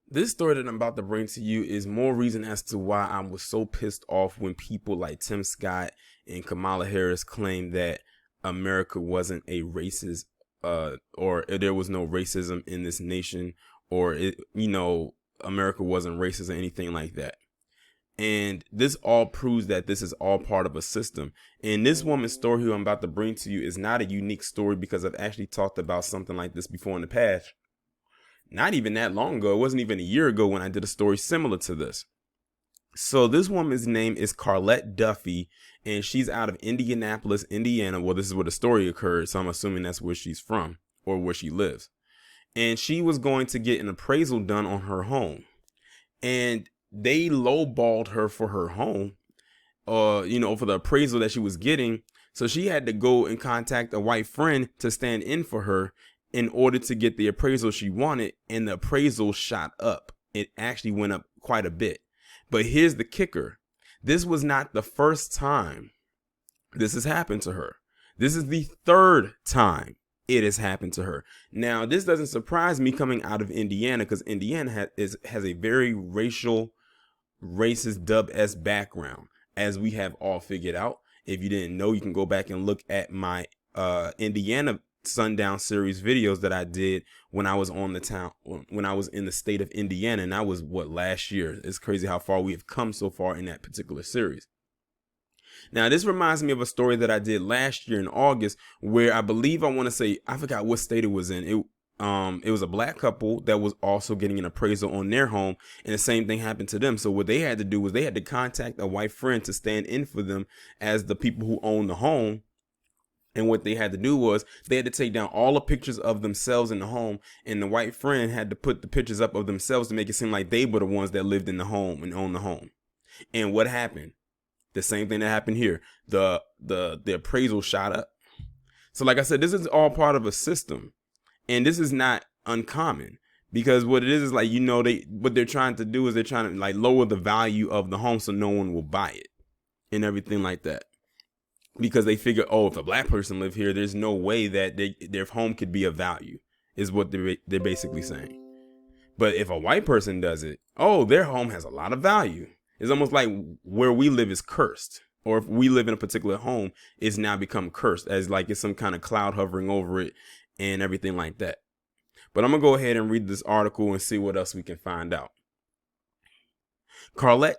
This story that I'm about to bring to you is more reason as to why I was so pissed off when people like Tim Scott and Kamala Harris claimed that America wasn't a racist, or there was no racism in this nation, or America wasn't racist or anything like that. And this all proves that this is all part of a system. And this woman's story who I'm about to bring to you is not a unique story because I've actually talked about something like this before in the past. Not even that long ago. It wasn't even a year ago when I did a story similar to this. So this woman's name is Carlette Duffy, and she's out of Indianapolis, Indiana. Well, this is where the story occurred, so I'm assuming that's where she's from or where she lives. And she was going to get an appraisal done on her home. And they lowballed her for her home, for the appraisal that she was getting. So she had to go and contact a white friend to stand in for her in order to get the appraisal she wanted, and the appraisal shot up. It actually went up quite a bit. But here's the kicker. This was not the first time this has happened to her. This is the third time it has happened to her. Now, this doesn't surprise me coming out of Indiana, because Indiana has a very racist dub-esque background, as we have all figured out. If you didn't know, you can go back and look at my Indiana Sundown series videos that I did when I was in the state of Indiana, and that was last year. It's crazy how far we have come so far in that particular series. Now, this reminds me of a story that I did last year in August, where I forgot what state it was in. It was a black couple that was also getting an appraisal on their home, and the same thing happened to them. So what they had to do was they had to contact a white friend to stand in for them as the people who own the home. And what they had to do was they had to take down all the pictures of themselves in the home, and the white friend had to put the pictures up of themselves to make it seem like they were the ones that lived in the home and owned the home. And what happened? The same thing that happened here. The appraisal shot up. So like I said, this is all part of a system, and this is not uncommon, because what it is like, what they're trying to do is they're trying to like lower the value of the home so no one will buy it and everything like that. Because they figure, if a black person live here, there's no way that their home could be of value, is what they're basically saying. But if a white person does it, their home has a lot of value. It's almost like where we live is cursed. Or if we live in a particular home, it's now become cursed, as like it's some kind of cloud hovering over it and everything like that. But I'm going to go ahead and read this article and see what else we can find out. Carlette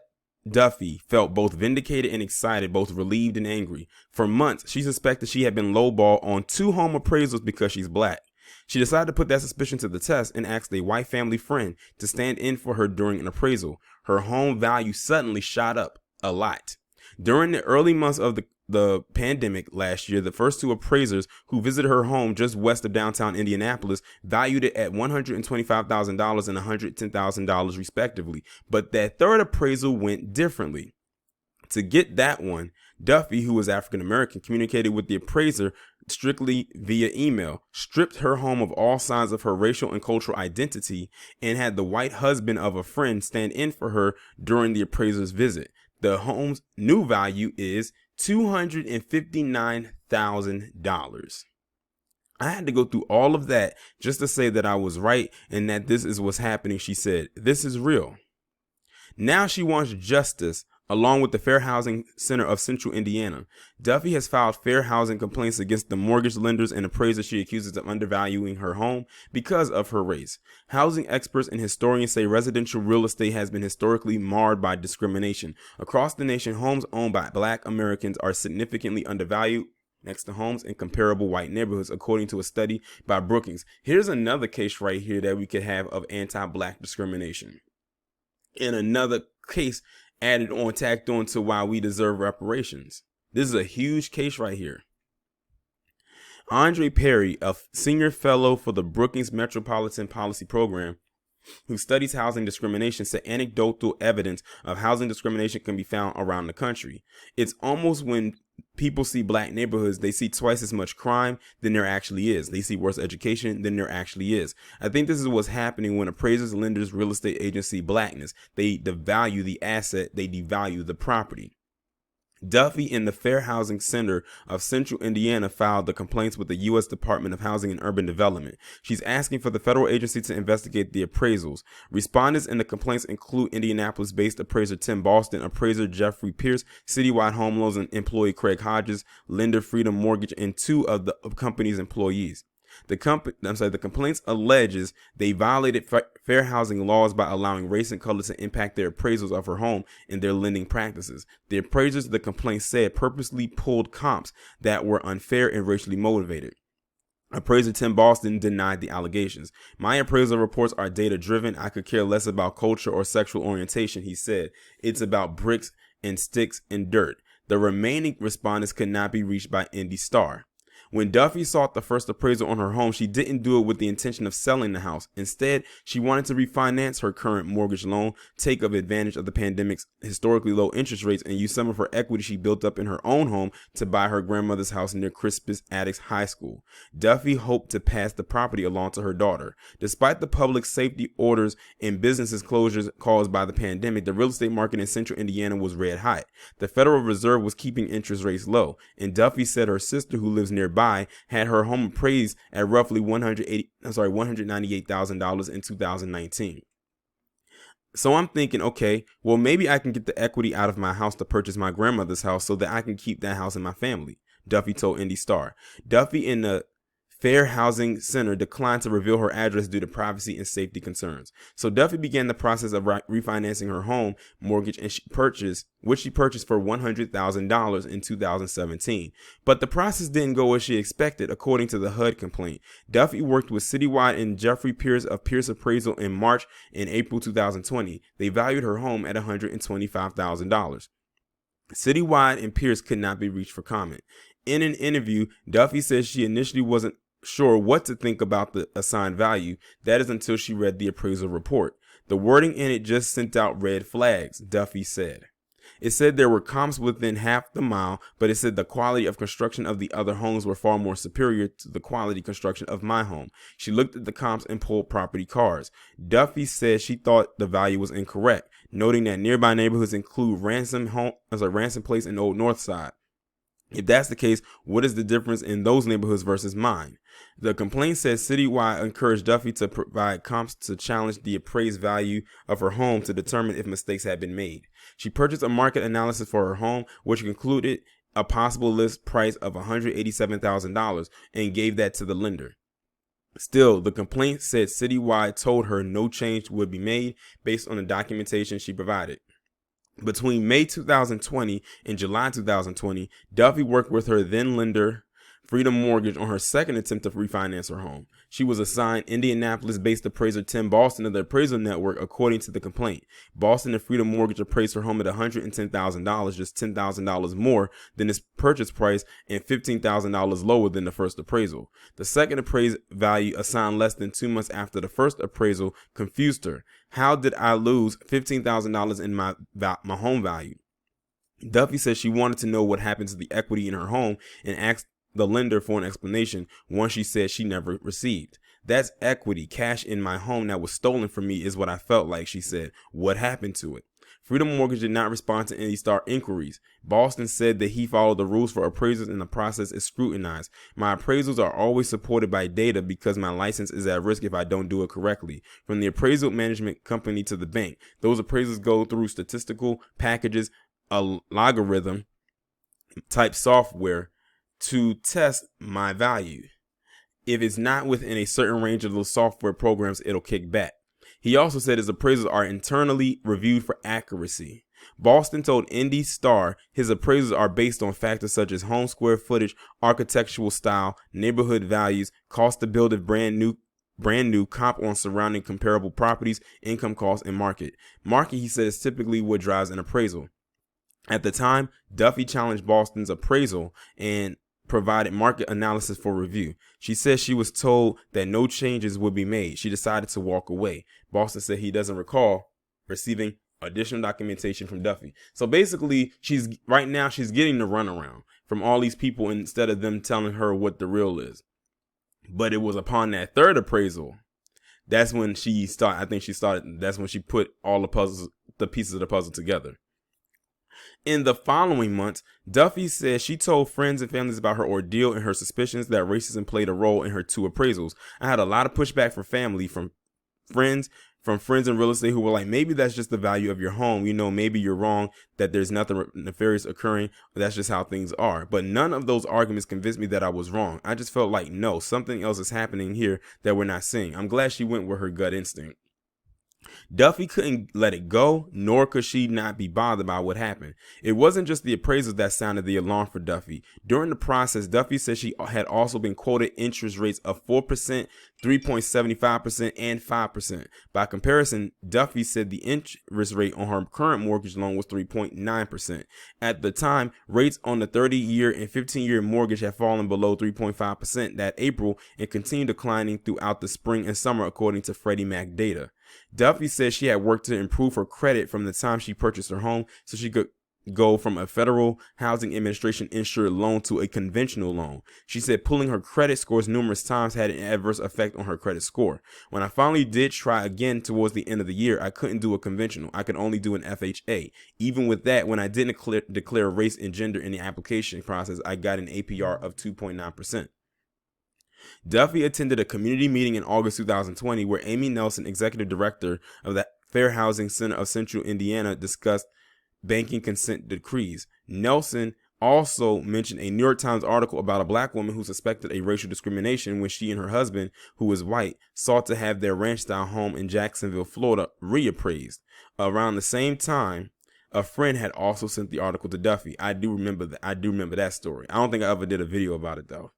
Duffy felt both vindicated and excited, both relieved and angry. For months, she suspected she had been lowballed on 2 home appraisals because she's black. She decided to put that suspicion to the test and asked a white family friend to stand in for her during an appraisal. Her home value suddenly shot up a lot. During the early months of the pandemic last year, the first 2 appraisers who visited her home just west of downtown Indianapolis valued it at $125,000 and $110,000 respectively. But that third appraisal went differently. To get that one, Duffy, who was African American, communicated with the appraiser strictly via email, stripped her home of all signs of her racial and cultural identity, and had the white husband of a friend stand in for her during the appraiser's visit. The home's new value is $259,000. I had to go through all of that just to say that I was right and that this is what's happening. She said, "This is real." Now she wants justice, along with the Fair Housing Center of Central Indiana. Duffy has filed fair housing complaints against the mortgage lenders and appraisers she accuses of undervaluing her home because of her race. Housing experts and historians say residential real estate has been historically marred by discrimination. Across the nation, homes owned by black Americans are significantly undervalued next to homes in comparable white neighborhoods, according to a study by Brookings. Here's another case right here that we could have of anti-black discrimination. And another case tacked on to why we deserve reparations. This is a huge case right here. Andre Perry, a senior fellow for the Brookings Metropolitan Policy Program, who studies housing discrimination, said anecdotal evidence of housing discrimination can be found around the country. It's almost when people see black neighborhoods, they see twice as much crime than there actually is. They see worse education than there actually is. I think this is what's happening when appraisers, lenders, real estate agents see blackness. They devalue the asset. They devalue the property. Duffy and the Fair Housing Center of Central Indiana filed the complaints with the U.S. Department of Housing and Urban Development. She's asking for the federal agency to investigate the appraisals. Respondents in the complaints include Indianapolis-based appraiser Tim Boston, appraiser Jeffrey Pierce, Citywide Home Loans and employee Craig Hodges, lender Freedom Mortgage, and two of the company's employees. The complaints alleges they violated fair housing laws by allowing race and color to impact their appraisals of her home and their lending practices. The appraisers of the complaint said purposely pulled comps that were unfair and racially motivated. Appraiser Tim Boston denied the allegations. My appraisal reports are data driven. I could care less about culture or sexual orientation, he said. It's about bricks and sticks and dirt. The remaining respondents could not be reached by Indy Star. When Duffy sought the first appraisal on her home, she didn't do it with the intention of selling the house. Instead, she wanted to refinance her current mortgage loan, take advantage of the pandemic's historically low interest rates, and use some of her equity she built up in her own home to buy her grandmother's house near Crispus Attucks High School. Duffy hoped to pass the property along to her daughter. Despite the public safety orders and businesses closures caused by the pandemic, the real estate market in central Indiana was red hot. The Federal Reserve was keeping interest rates low, and Duffy said her sister, who lives nearby, had her home appraised at roughly $198,000 in 2019. So I'm thinking, okay, well, maybe I can get the equity out of my house to purchase my grandmother's house so that I can keep that house in my family, Duffy told Indy Star. Duffy in the Fair Housing Center declined to reveal her address due to privacy and safety concerns. So Duffy began the process of refinancing her home mortgage, and which she purchased for $100,000 in 2017. But the process didn't go as she expected, according to the HUD complaint. Duffy worked with Citywide and Jeffrey Pierce of Pierce Appraisal in March and April 2020. They valued her home at $125,000. Citywide and Pierce could not be reached for comment. In an interview, Duffy says she initially wasn't sure what to think about the assigned value. That is until she read the appraisal report. The wording in it just sent out red flags, Duffy said. It said there were comps within half the mile, but it said the quality of construction of the other homes were far more superior to the quality construction of my home. She looked at the comps and pulled property cards. Duffy said she thought the value was incorrect, noting that nearby neighborhoods include Ransom Place and Old North Side. If that's the case, what is the difference in those neighborhoods versus mine? The complaint says Citywide encouraged Duffy to provide comps to challenge the appraised value of her home to determine if mistakes had been made. She purchased a market analysis for her home, which concluded a possible list price of $187,000 and gave that to the lender. Still, the complaint said Citywide told her no change would be made based on the documentation she provided. Between May 2020 and July 2020, Duffy worked with her then lender, Freedom Mortgage, on her second attempt to refinance her home. She was assigned Indianapolis-based appraiser Tim Boston of the appraisal network, according to the complaint. Boston and Freedom Mortgage appraised her home at $110,000, just $10,000 more than its purchase price and $15,000 lower than the first appraisal. The second appraised value, assigned less than 2 months after the first appraisal, confused her. How did I lose $15,000 in my home value? Duffy says she wanted to know what happened to the equity in her home and asked the lender for an explanation, one she said she never received. That's equity, cash in my home that was stolen from me is what I felt like, she said. What happened to it? Freedom Mortgage did not respond to Indy Star inquiries. Boston said that he followed the rules for appraisals and the process is scrutinized. My appraisals are always supported by data because my license is at risk if I don't do it correctly. From the appraisal management company to the bank, those appraisals go through statistical packages, a logarithm type software to test my value. If it's not within a certain range of those software programs, it'll kick back. He also said his appraisals are internally reviewed for accuracy. Boston told Indy Star his appraisals are based on factors such as home square footage, architectural style, neighborhood values, cost to build it brand new, comp on surrounding comparable properties, income costs, and market. Market, he says, is typically what drives an appraisal. At the time, Duffy challenged Boston's appraisal and provided market analysis for review. She says she was told that no changes would be made. She decided to walk away. Boston said he doesn't recall receiving additional documentation from Duffy. So basically, she's getting the runaround from all these people instead of them telling her what the real is. But it was upon that third appraisal, that's when that's when she put all the pieces of the puzzle together. In the following months, Duffy said she told friends and families about her ordeal and her suspicions that racism played a role in her two appraisals. I had a lot of pushback from family, friends, from friends in real estate who were like, maybe that's just the value of your home. You know, maybe you're wrong, that there's nothing nefarious occurring. That's just how things are. But none of those arguments convinced me that I was wrong. I just felt like, no, something else is happening here that we're not seeing. I'm glad she went with her gut instinct. Duffy couldn't let it go, nor could she not be bothered by what happened. It wasn't just the appraisals that sounded the alarm for Duffy. During the process, Duffy said she had also been quoted interest rates of 4%, 3.75%, and 5%. By comparison, Duffy said the interest rate on her current mortgage loan was 3.9%. At the time, rates on the 30-year and 15-year mortgage had fallen below 3.5% that April and continued declining throughout the spring and summer, according to Freddie Mac data. Duffy said she had worked to improve her credit from the time she purchased her home so she could go from a Federal Housing Administration insured loan to a conventional loan. She said pulling her credit scores numerous times had an adverse effect on her credit score. When I finally did try again towards the end of the year, I couldn't do a conventional. I could only do an FHA. Even with that, when I didn't declare race and gender in the application process, I got an APR of 2.9%. Duffy attended a community meeting in August 2020 where Amy Nelson, executive director of the Fair Housing Center of Central Indiana, discussed banking consent decrees. Nelson also mentioned a New York Times article about a black woman who suspected a racial discrimination when she and her husband, who was white, sought to have their ranch-style home in Jacksonville, Florida, reappraised. Around the same time, a friend had also sent the article to Duffy. I do remember that story. I don't think I ever did a video about it though.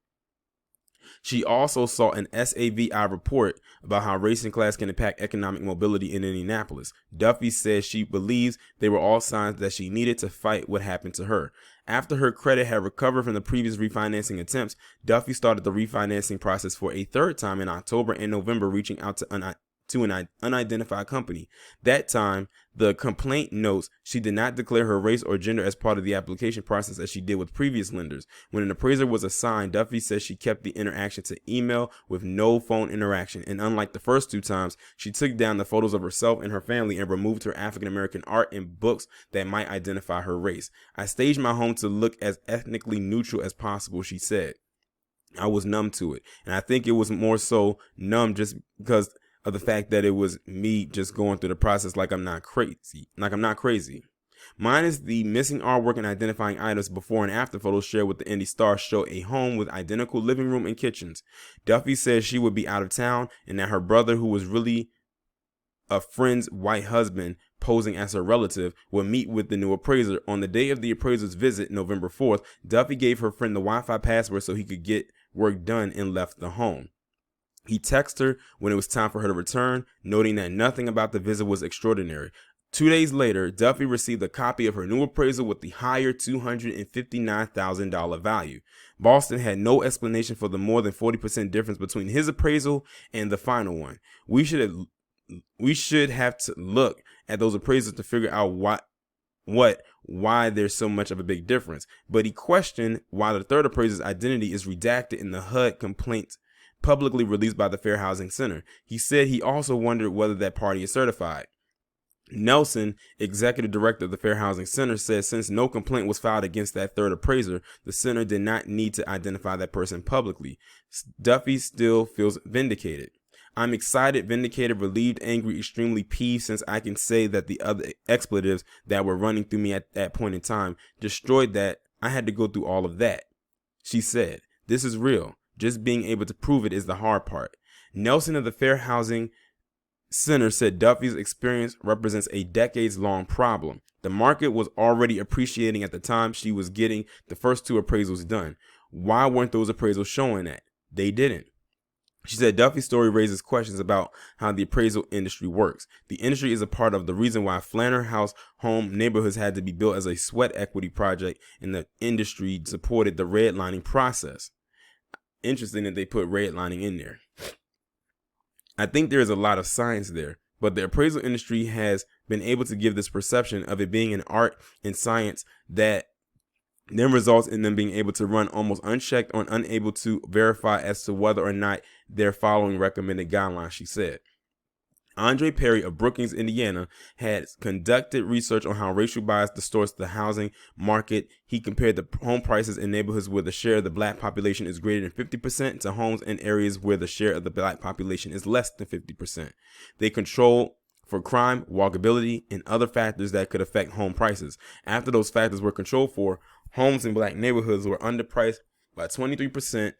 She also saw an SAVI report about how race and class can impact economic mobility in Indianapolis. Duffy says she believes they were all signs that she needed to fight what happened to her. After her credit had recovered from the previous refinancing attempts, Duffy started the refinancing process for a third time in October and November, reaching out to an unidentified company. That time, the complaint notes she did not declare her race or gender as part of the application process as she did with previous lenders. When an appraiser was assigned, Duffy says she kept the interaction to email with no phone interaction. And unlike the first two times, she took down the photos of herself and her family and removed her African-American art and books that might identify her race. I staged my home to look as ethnically neutral as possible, she said. I was numb to it. And I think it was more so numb just because of the fact that it was me just going through the process like I'm not crazy. Mine is the missing artwork and identifying items before and after photos shared with the Indy Star show a home with identical living room and kitchens. Duffy says she would be out of town and that her brother, who was really a friend's white husband posing as her relative, would meet with the new appraiser. On the day of the appraiser's visit, November 4th, Duffy gave her friend the Wi-Fi password so he could get work done and left the home. He texted her when it was time for her to return, noting that nothing about the visit was extraordinary. 2 days later, Duffy received a copy of her new appraisal with the higher $259,000 value. Boston had no explanation for the more than 40% difference between his appraisal and the final one. We should have to look at those appraisals to figure out why there's so much of a big difference. But he questioned why the third appraiser's identity is redacted in the HUD complaint publicly released by the Fair Housing Center. He said he also wondered whether that party is certified. Nelson, executive director of the Fair Housing Center, said since no complaint was filed against that third appraiser, the center did not need to identify that person publicly. Duffy still feels vindicated. I'm excited, vindicated, relieved, angry, extremely peeved, since I can say that the other expletives that were running through me at that point in time destroyed that. I had to go through all of that. She said, "This is real. Just being able to prove it is the hard part." Nelson of the Fair Housing Center said Duffy's experience represents a decades-long problem. The market was already appreciating at the time she was getting the first two appraisals done. Why weren't those appraisals showing that? They didn't. She said Duffy's story raises questions about how the appraisal industry works. The industry is a part of the reason why Flanner House home neighborhoods had to be built as a sweat equity project, and the industry supported the redlining process. Interesting that they put redlining in there. I think there is a lot of science there, but the appraisal industry has been able to give this perception of it being an art and science that then results in them being able to run almost unchecked or unable to verify as to whether or not they're following recommended guidelines, she said. Andre Perry of Brookings, Indiana, has conducted research on how racial bias distorts the housing market. He compared the home prices in neighborhoods where the share of the black population is greater than 50% to homes in areas where the share of the black population is less than 50%. They control for crime, walkability, and other factors that could affect home prices. After those factors were controlled for, homes in black neighborhoods were underpriced by 23%,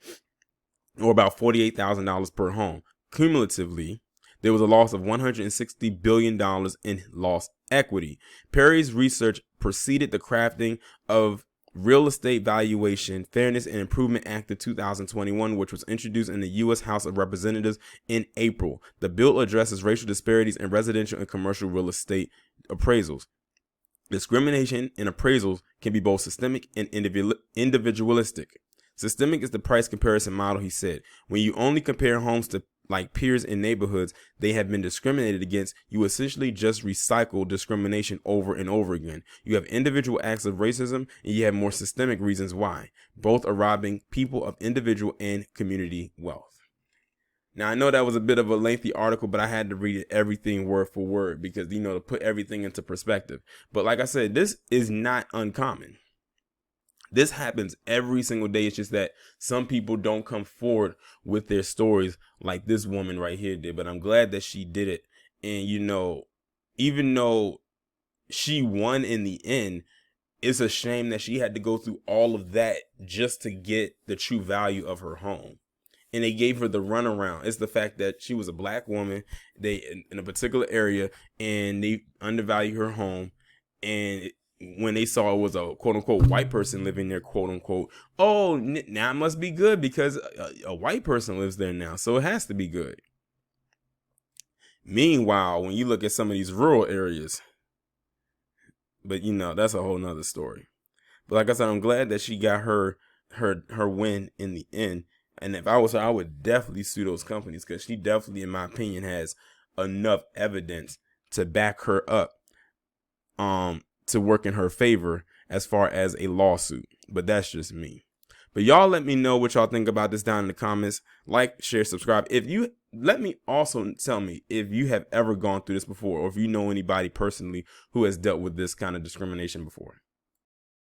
or about $48,000 per home. Cumulatively, there was a loss of $160 billion in lost equity. Perry's research preceded the crafting of Real Estate Valuation, Fairness and Improvement Act of 2021, which was introduced in the U.S. House of Representatives in April. The bill addresses racial disparities in residential and commercial real estate appraisals. Discrimination in appraisals can be both systemic and individualistic. Systemic is the price comparison model, he said. When you only compare homes to like peers in neighborhoods they have been discriminated against, you essentially just recycle discrimination over and over again. You have individual acts of racism, and you have more systemic reasons why. Both are robbing people of individual and community wealth. Now, I know that was a bit of a lengthy article, but I had to read everything word for word because, to put everything into perspective. But like I said, this is not uncommon. This happens every single day. It's just that some people don't come forward with their stories like this woman right here did. But I'm glad that she did it. And, even though she won in the end, it's a shame that she had to go through all of that just to get the true value of her home. And they gave her the runaround. It's the fact that she was a black woman, they in a particular area, and they undervalued her home. And when they saw it was a quote unquote white person living there, quote unquote, oh, now it must be good because a white person lives there now, so it has to be good. Meanwhile, when you look at some of these rural areas, but that's a whole nother story. But like I said, I'm glad that she got her win in the end. And if I was her, I would definitely sue those companies because she definitely, in my opinion, has enough evidence to back her up, to work in her favor as far as a lawsuit. But that's just me. But y'all let me know what y'all think about this down in the comments. Like, share, subscribe. Let me also tell me if you have ever gone through this before, or if you know anybody personally who has dealt with this kind of discrimination before.